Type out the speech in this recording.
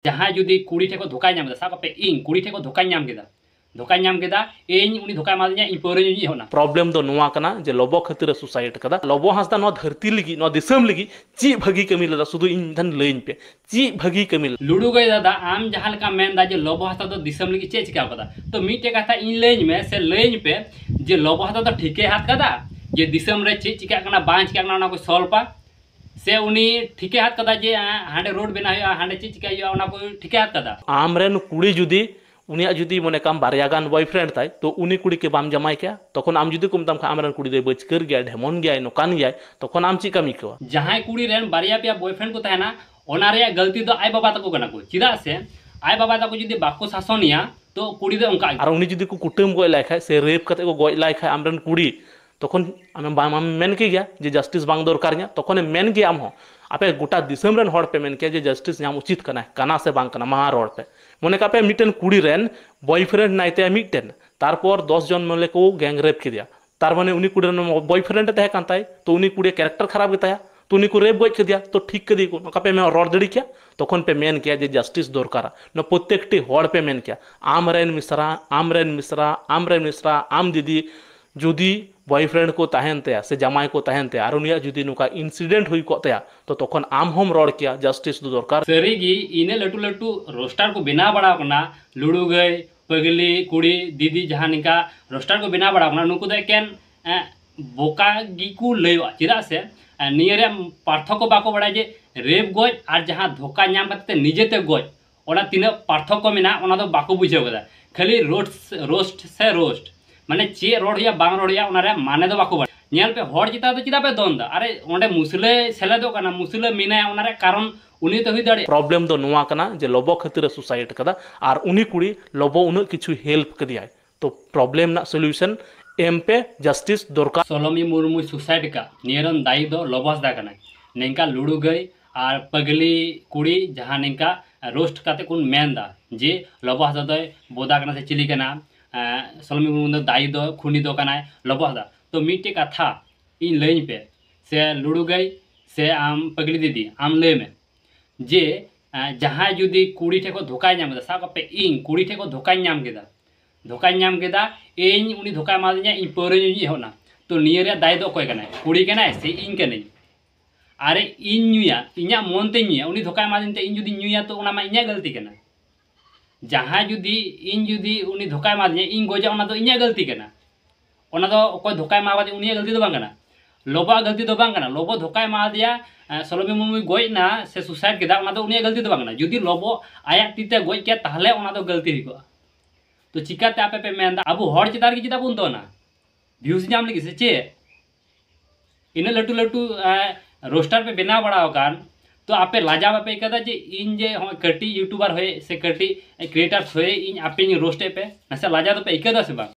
जहाँ जुदी कुड़ी ठे को धोखा नाम साब पे इन कुड़ी ठे को धोखा नाम इन उनी धोखा मादिया इन पौरे ᱧᱩᱧ होना प्रॉब्लम दो नुआ कना जे लोबो खातिर सुसाइड कदा लोबो हासदा नो धरती लगी नो दिसम लगी ची भागी कमी लदा सुदु इन धन लेन पे ची भागी कमी लुडू गई दादा आम जहाँ लका मेन दा जे लोबो हासदा तो दिसम लगी चे चिका कदा तो मीटे कथा इन लेन में से लेन पे जे लोबो हासदा तो ठीके हाथ कदा जे दिसम रे चे चिका कना बांच चिका कना को सॉल्व से उनी ठीके हाथ कदा जे हांडे रोड बना हुआ हांडे चे चिका हुआ उना को ठीके हाथ कदा आमरेन कुड़ी जुदी उनिया जुदी मने काम बारयागान बॉयफ्रेंड ताई तो उनी कुड़ी के बाम जमाई क्या तखन आम जुदी कुमताम खा आमरेन कुड़ी दे बचकर गया ढेमन गया नोकान गया तखन आम ची कमी को जहां कुड़ी रेन बारिया पे बॉयफ्रेंड को तहना ओना रे गलती दो आय बाबा तको कना को चिदा से आय बाबा तको जुदी बाको शासनिया तो कुड़ी दे उनका और उनी जुदी को कुटुम गय लाय खाय से रेप कते को गय लाय खाय आमरेन कुड़ी तखन आम बाम मेन के गया जे जस्टिस बांग दरकार nya तखन मेन गया आम हो आपे गोटा दिसम रेन हड़ पे मेन के जे जस्टिस नाम उचित कना से बांग कना मा रोड पे मने कापे मिटन कुड़ी रेन बॉयफ्रेंड नाइते मिटन तारपर 10 जन मिले को गैंग रेप के दिया तार माने उनी कुड़ी रेन बॉयफ्रेंड तहे कान ताई तो उनी कुड़ी कैरेक्टर खराब गताया तो उनी को रेप गज के दिया तो ठीक के दी को कापे में रोड दड़ी क्या तखन पे मेन किया जे जस्टिस दरकार न प्रत्येकटी हड़ पे मेन किया आमरेन मिश्रा आम दीदी जुदी बॉयफ्रेंड को तहन तया से जमाई को तहन तया और उनिया जुदी नुका इंसिडेंट हुई को तया तो तखन आम हम रोड किया जस्टिस दो दरकार सरीगी इने लटू लटू रोस्टार को बिना बड़ा कना लुडू गई पगली कुड़ी दीदी जहाँ निका रोस्टार को बिना बड़ा कना नुकु दे केन बोका गिकु लैवा चिदा से नियरे पार्थक्य बाको बड़ा जे रेप गज और जहाँ धोखा नाम करते निजेते गज ओना तीना पार्थक्य मेना ओना दो बाको बुझाव कदा खाली रोस्ट से रोस्ट माने चे रोडिया बांग रोडिया उनारे माने दो बाको नेल पे हर चिता तो चिता पे दोंदा अरे ओंडे मुसले सेले दो कना मुसले मिना उनारे कारण उनी तो हुई दाड़े प्रॉब्लम दो नुआ कना जे लोबो खातिर सुसाइड कदा और उनी कुड़ी लोबो उन किछु हेल्प कदिया तो प्रॉब्लम ना सॉल्यूशन एम पे जस्टिस दरकार सोलोमी मुर्मू सुसाइड का नियरन दाई दो लोबस दा कना नेंका लुडू गई और पगली कुड़ी जहां नेंका रोस्ट काते कुन मेन दा जे लोबस दा बोदा कना से चिली कना सोलोमी मुर्मू दाई दो खुनी दो कना लोबस दा तो मीटे कथा इन लेन पे से लुडू गई से आम पगली दीदी आम ले में जे जहाँ जुदी कुड़ी ठे को धोखा नाम दा साब पे इन कुड़ी ठे को धोखा नाम केदा इन उनी धोखा मादिया इन पौरे ᱧᱩᱧ होना तो नियर रे दाय दो कोय कना कुड़ी कना से इन कने अरे इन ᱧᱩᱭᱟ इन्या मन ते ᱧᱩᱭᱟ उनी धोखा मादिन ते इन जुदी ᱧᱩᱭᱟ तो उना मा इन्या गलती कना जहाँ जुदी उनी धोखा मादिया इन गोजा उना तो इन्या गलती कना ओना दो कोई धोखा माबादी उनी गलती दो बांग कना लोबा गलती दो बांग कना लोबो धोखा मादिया सोलोमी मुर्मू गजना से सुसाइड केदा उना तो उनी गलती दो बांग कना जुदी लोबो आया तीते गज के ताहले उना तो गलती हिको तो चिकाते आपे पे मेंदा अबु हड़ चितार की चिता बुन तो ना व्यूज नाम लगी से चे इने लटू लटू रोस्टर पे बिना बड़ा कान तो आपे लाजा बापे कदा जे इन जे कटी यूट्यूबर होए से कटी क्रिएटर्स होए इन आपे रोस्टे पे नसे लाजा तो पे इकदा से बा